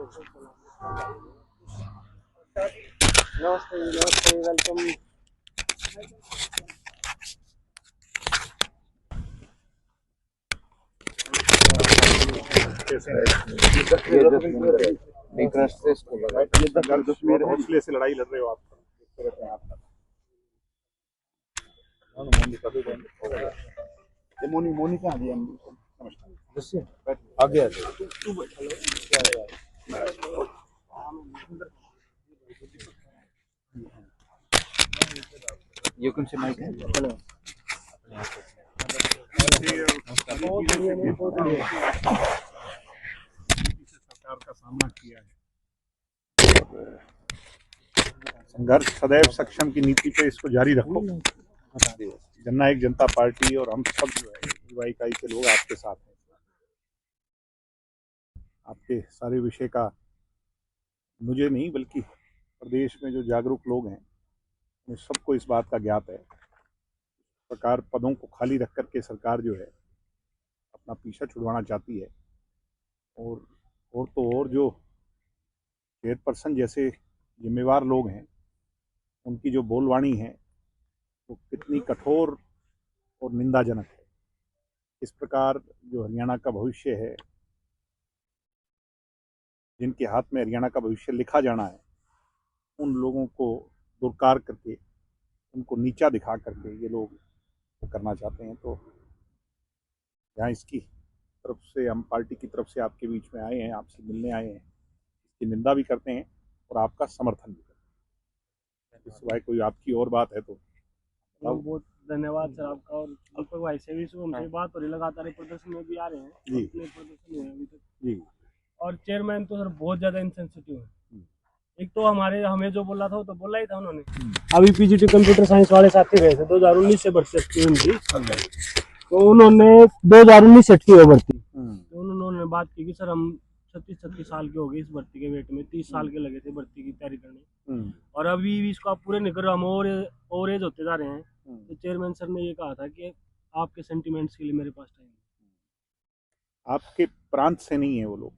नमस्ते नमस्ते, वेलकम। हौसले से लड़ाई लड़ रहे हो आप। मोनी कहाँ दिया आगे ये कौन से माइक है? सरकार का सामना किया है। संघर्ष सदैव सक्षम की नीति पे इसको जारी रखो। जननायक जनता पार्टी और हम सब जो है युवा इकाई के लोग आपके साथ हैं। आपके सारे विषय का मुझे नहीं बल्कि प्रदेश में जो जागरूक लोग हैं उन सबको इस बात का ज्ञात है। इस प्रकार पदों को खाली रख करके सरकार जो है अपना पीछा छुड़वाना चाहती है। और जो चेयरपर्सन जैसे जिम्मेवार लोग हैं उनकी जो बोलवाणी है वो कितनी कठोर और निंदाजनक है। इस प्रकार जो हरियाणा का भविष्य है, जिनके हाथ में हरियाणा का भविष्य लिखा जाना है, उन लोगों को दुरकार करके उनको नीचा दिखा करके ये लोग करना चाहते हैं। तो यहाँ इसकी तरफ से हम पार्टी की तरफ से आपके बीच में आए हैं, आपसे मिलने आए हैं, इसकी निंदा भी करते हैं और आपका समर्थन भी करते हैं। इस सिवाय कोई आपकी और बात है तो बहुत धन्यवाद सर आपका। और दीपक भाई से भी हमसे बात हो रही, लगातार प्रदर्शन में भी आ रहे हैं जी। प्रदर्शन हुए अभी तक जी। और चेयरमैन तो सर बहुत ज्यादा इंसेंसिटिव है। एक तो हमें जो बोला था तो बोला ही था उन्होंने। अभी पीजीटी कंप्यूटर साइंस वाले साथी गए थे 2019 से भर्ती अटकी उनकी, तो उन्होंने 2019 से अटकी हुई भर्ती, तो उन्होंने बात की कि सर हम 36 साल के हो गए इस भर्ती के वेट में, 30 साल के लगे थे भर्ती की तैयारी करने, और अभी इसको आप पूरे नहीं कर रहे, हम और एज होते जा रहे हैं। तो चेयरमैन सर ने ये कहा था कि आपके सेंटिमेंट्स के लिए मेरे पास टाइम। आपके प्रांत से नहीं है वो लोग,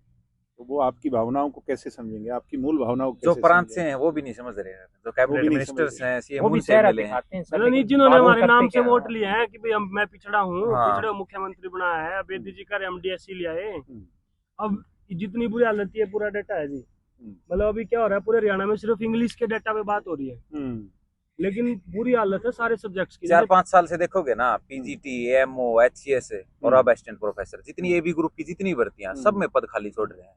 तो वो आपकी भावनाओं को कैसे समझेंगे? आपकी मूल भावनाओं को जो प्रांत से हैं वो भी नहीं समझ रहे हैं, जो कैबिनेट मिनिस्टर्स हैं, सीएम उनसे मिले हैं। नहीं, जिन्होंने हमारे नाम से वोट लिए हैं कि भाई मैं पिछड़ा हूँ, पिछड़े मुख्यमंत्री बनाया है, बेदी जी का एमडीएससी लिया है। अब जितनी बुरी हालत है, पूरा डाटा है जी। मतलब अभी क्या हो रहा है, पूरे हरियाणा में सिर्फ इंग्लिश के डाटा पे बात हो रही है, लेकिन बुरी हालत है सारे सब्जेक्ट्स की। 4-5 साल से देखोगे ना, पीजीटी, एमओ, एचसीएस और अब असिस्टेंट प्रोफेसर, जितनी एबी ग्रुप की जितनी भर्तियां, सब में पद खाली छोड़ रहे हैं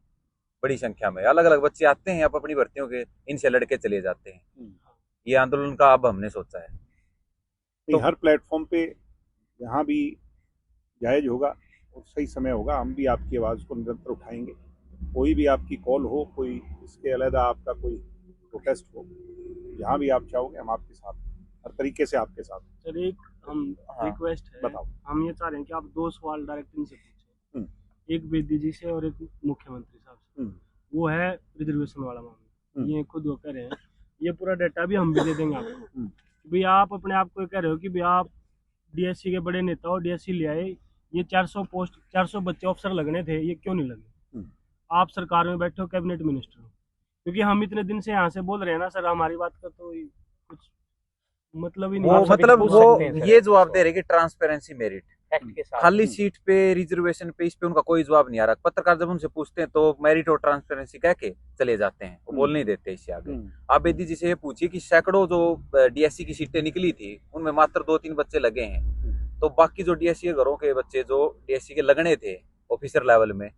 बड़ी संख्या में। अलग अलग बच्चे आते हैं, आप अपनी भर्तियों के इनसे लड़के चले जाते हैं। ये आंदोलन का अब हमने सोचा है तो हर प्लेटफॉर्म पे जहाँ भी जायज होगा और सही समय होगा, हम भी आपकी आवाज को निरंतर उठाएंगे। कोई भी आपकी कॉल हो, कोई इसके अलग आपका कोई प्रोटेस्ट हो, जहाँ भी आप चाहोगे हम आपके साथ, हर तरीके से आपके साथ। सर एक हम रिक्वेस्ट है, बताओ। हम ये चाह रहे हैं कि आप 2 सवाल डायरेक्ट इनसे पूछें, एक बेदी जी से और एक मुख्यमंत्री साहब से। वो है रिजर्वेशन वाला मामला, ये खुद वो कह रहे हैं, ये पूरा डाटा भी हम भी दे देंगे आपको। भाई आप अपने आप को कह रहे हो कि भाई आप डीएससी के बड़े नेता हो, डीएससी ले आए, ये 400 बच्चे अफसर लगने थे, ये क्यों नहीं लगे? आप सरकार में बैठे हो, कैबिनेट मिनिस्टर हो। क्योंकि हम इतने दिन से यहाँ से बोल रहे हैं ना सर, हमारी बात का तो कुछ मतलब ही नहीं। वो ये जवाब दे रहे कि ट्रांसपेरेंसी मेरिट खाली सीट पे, रिजर्वेशन पे, इस पे उनका कोई जवाब नहीं आ रहा। पत्रकार जब उनसे पूछते हैं तो मेरिट और ट्रांसपेरेंसी कह के चले जाते हैं, वो बोल नहीं देते इससे आगे। आप बेदी जी से ये पूछिए कि सैकड़ों जो डीएससी की सीटें निकली थी उनमें मात्र 2-3 बच्चे लगे हैं, तो बाकी जो डीएससी के घरों के बच्चे जो डीएससी के लगने थे ऑफिसर लेवल में,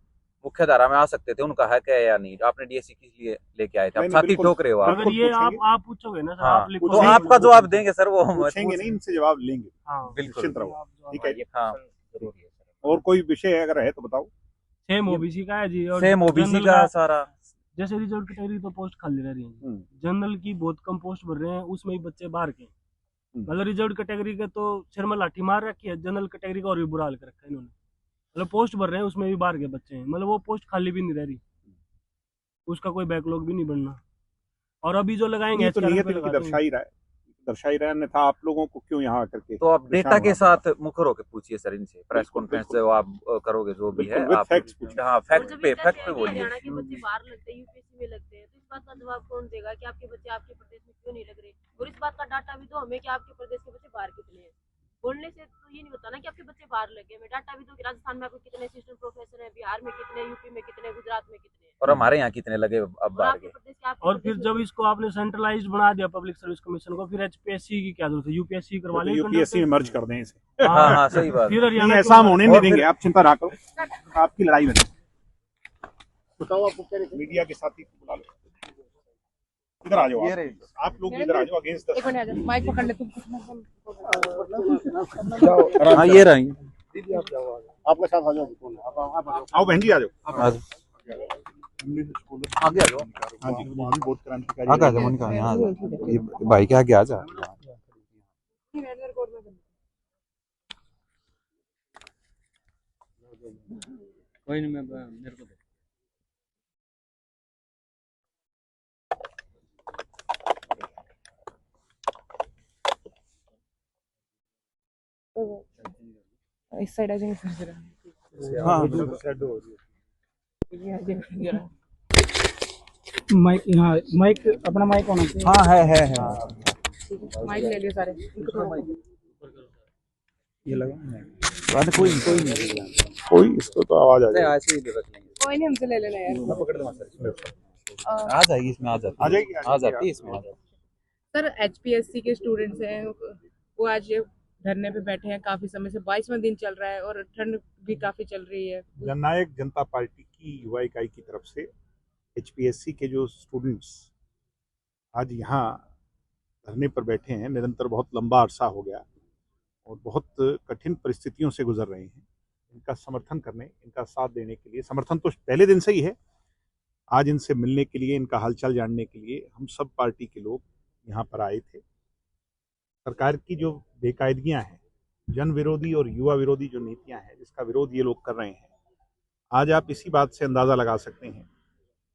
मुख्य धारा में आ सकते थे, उनका है क्या या नहीं? आपने डीएससी किस लिए लेके आए थे? आप छाती ठोक रहे हो। अगर ये आप पूछोगे ना सर, आप लिखो तो आपका जवाब देंगे सर, वो हम पूछेंगे नहीं, इनसे जवाब लेंगे। बिल्कुल, ठीक है। और कोई विषय अगर है तो बताओ। सेम ओबीसी का है जी, और सेम ओबीसी का सारा, जैसे रिजर्व कैटेगरी तो पोस्ट खाली रह रही है, जनरल की बहुत कम पोस्ट भर रहे हैं, उसमें ही बच्चे बाहर के। मतलब रिजर्व कैटेगरी के तो सिर में लाठी मार रखी है, जनरल कैटेगरी का और भी बुरा हाल कर रखा है इन्होंने। मतलब पोस्ट भर रहे हैं, उसमें भी बाहर के बच्चे हैं, मतलब वो पोस्ट खाली भी नहीं रह रही, उसका कोई बैकलॉग भी नहीं बनना। और अभी जो लगाएंगे तो नियत इनकी दर्शा ही रहा है, दर्शा ही रहे, अन्यथा आप लोगों को क्यों यहाँ आकर के। तो आप डेटा के साथ मुखर होकर पूछिए सर इनसे, प्रेस कॉन्फ्रेंस जो आप करोगे जो भी है आप फैक्ट पे बोलिए। हरियाणा के बच्चे बाहर लगते हैं, यूपीएससी में लगते हैं, तो इस बात का जवाब कौन देगा कि आपके बच्चे आपके प्रदेश में क्यों नहीं लग रहे? और इस बात का डाटा भी दो हमें कि आपके प्रदेश के बच्चे बाहर कितने हैं। बोलने से तो ये नहीं होता ना कि आपके बच्चे बाहर लगे, हमें डाटा भी दो कि राजस्थान में आपको कितने असिस्टेंट प्रोफेसर हैं, बिहार में कितने, यूपी में कितने, गुजरात में कितने, और हमारे यहाँ कितने लगे अब बाहर के। और फिर जब इसको आपने सेंट्रलाइज्ड बना दिया पब्लिक सर्विस कमीशन को, फिर एचपीएससी की क्या जरूरत है? यूपीएससी करवा लें, यूपीएससी में मर्ज कर दें इसे। हाँ सही बात। फिर हरियाणा ऐसा हम होने नहीं देंगे, आप चिंता ना करो, आपकी लड़ाई में बताओ। आपको मीडिया के साथी बुला लो, इधर आ जाओ, आप लोग इधर आ जाओ। अगेंस्ट माइक पकड़ ले तुम। हाँ ये रही आपके साथ आ जाओ, आओ बहन जी आ जाओ, आगे आ जाओ। हाँ जी, वहाँ भी बहुत क्रांतिकारी आगे आ जाओ मोनिका, यहाँ ये भाई के आगे आ जा। कोई नहीं, मैं मेरे को इस साइड आ जाएंगे फिर जरा। हाँ माइक, हाँ माइक, अपना माइक होना चाहिए। हाँ है माइक ले लियो सारे। ये लगा कोई इसको तो आवाज आ जाएगी, ऐसे ही रख लेंगे। कोई नहीं, हमसे ले लेना यार। मैं पकड़ दूंगा सर, आ जाएगी इसमें, आ जाती है इसमें। सर एचपीएससी के स्टूडेंट्स हैं, वो आज धरने पे बैठे हैं, काफी समय से 22वां दिन चल रहा है और ठंड भी काफी चल रही है। जननायक जनता पार्टी की युवा इकाई की तरफ से एचपीएससी के जो स्टूडेंट्स आज यहाँ धरने पर बैठे हैं, निरंतर बहुत लंबा अरसा हो गया और बहुत कठिन परिस्थितियों से गुजर रहे हैं, इनका समर्थन करने, इनका साथ देने के लिए, समर्थन तो पहले दिन से ही है, आज इनसे मिलने के लिए, इनका हालचाल जानने के लिए हम सब पार्टी के लोग यहाँ पर आए थे। सरकार की जो बेकायदगियाँ हैं, जन विरोधी और युवा विरोधी जो नीतियाँ हैं, जिसका विरोध ये लोग कर रहे हैं, आज आप इसी बात से अंदाज़ा लगा सकते हैं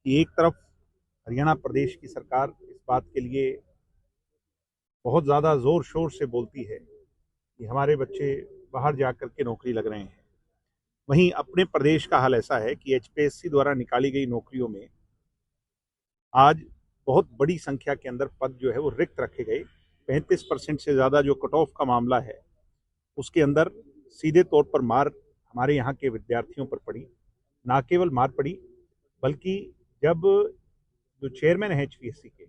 कि एक तरफ हरियाणा प्रदेश की सरकार इस बात के लिए बहुत ज़्यादा ज़ोर शोर से बोलती है कि हमारे बच्चे बाहर जाकर के नौकरी लग रहे हैं, वहीं अपने प्रदेश का हाल ऐसा है कि एचपीएससी द्वारा निकाली गई नौकरियों में आज बहुत बड़ी संख्या के अंदर पद जो है वो रिक्त रखे गए। 35% से ज़्यादा जो कट ऑफ का मामला है, उसके अंदर सीधे तौर पर मार हमारे यहाँ के विद्यार्थियों पर पड़ी। ना केवल मार पड़ी, बल्कि जब जो चेयरमैन है एचपीएससी के,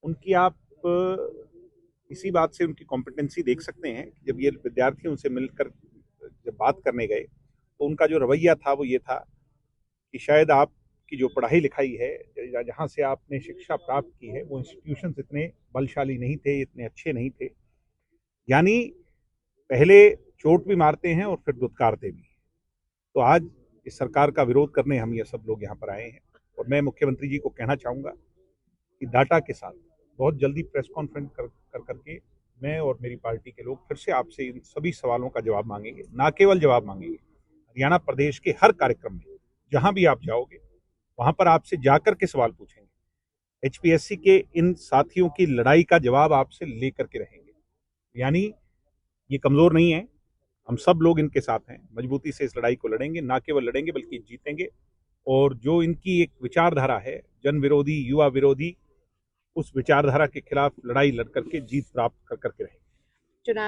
उनकी आप इसी बात से उनकी कॉम्पिटेंसी देख सकते हैं कि जब ये विद्यार्थी उनसे मिलकर जब बात करने गए तो उनका जो रवैया था वो ये था कि शायद आपकी जो पढ़ाई लिखाई है, जहाँ से आपने शिक्षा प्राप्त की है, वो इंस्टीट्यूशंस इतने बलशाली नहीं थे, इतने अच्छे नहीं थे। यानी पहले चोट भी मारते हैं और फिर दुत्कारते भी। तो आज इस सरकार का विरोध करने हम ये सब लोग यहाँ पर आए हैं और मैं मुख्यमंत्री जी को कहना चाहूँगा कि डाटा के साथ बहुत जल्दी प्रेस कॉन्फ्रेंस करके मैं और मेरी पार्टी के लोग फिर से आपसे इन सभी सवालों का जवाब मांगेंगे। ना केवल जवाब मांगेंगे, हरियाणा प्रदेश के हर कार्यक्रम में जहाँ भी आप जाओगे वहाँ पर आपसे जाकर के सवाल पूछेंगे। एचपीएससी के इन साथियों की लड़ाई का जवाब आपसे लेकर के रहेंगे। यानी ये कमज़ोर नहीं है, हम सब लोग इनके साथ हैं, मजबूती से इस लड़ाई को लड़ेंगे, ना केवल लड़ेंगे बल्कि जीतेंगे। और जो इनकी एक विचारधारा है, जन विरोधी, युवा विरोधी, उस विचारधारा के खिलाफ लड़ाई लड़ करके जीत प्राप्त कर करके रहेंगे।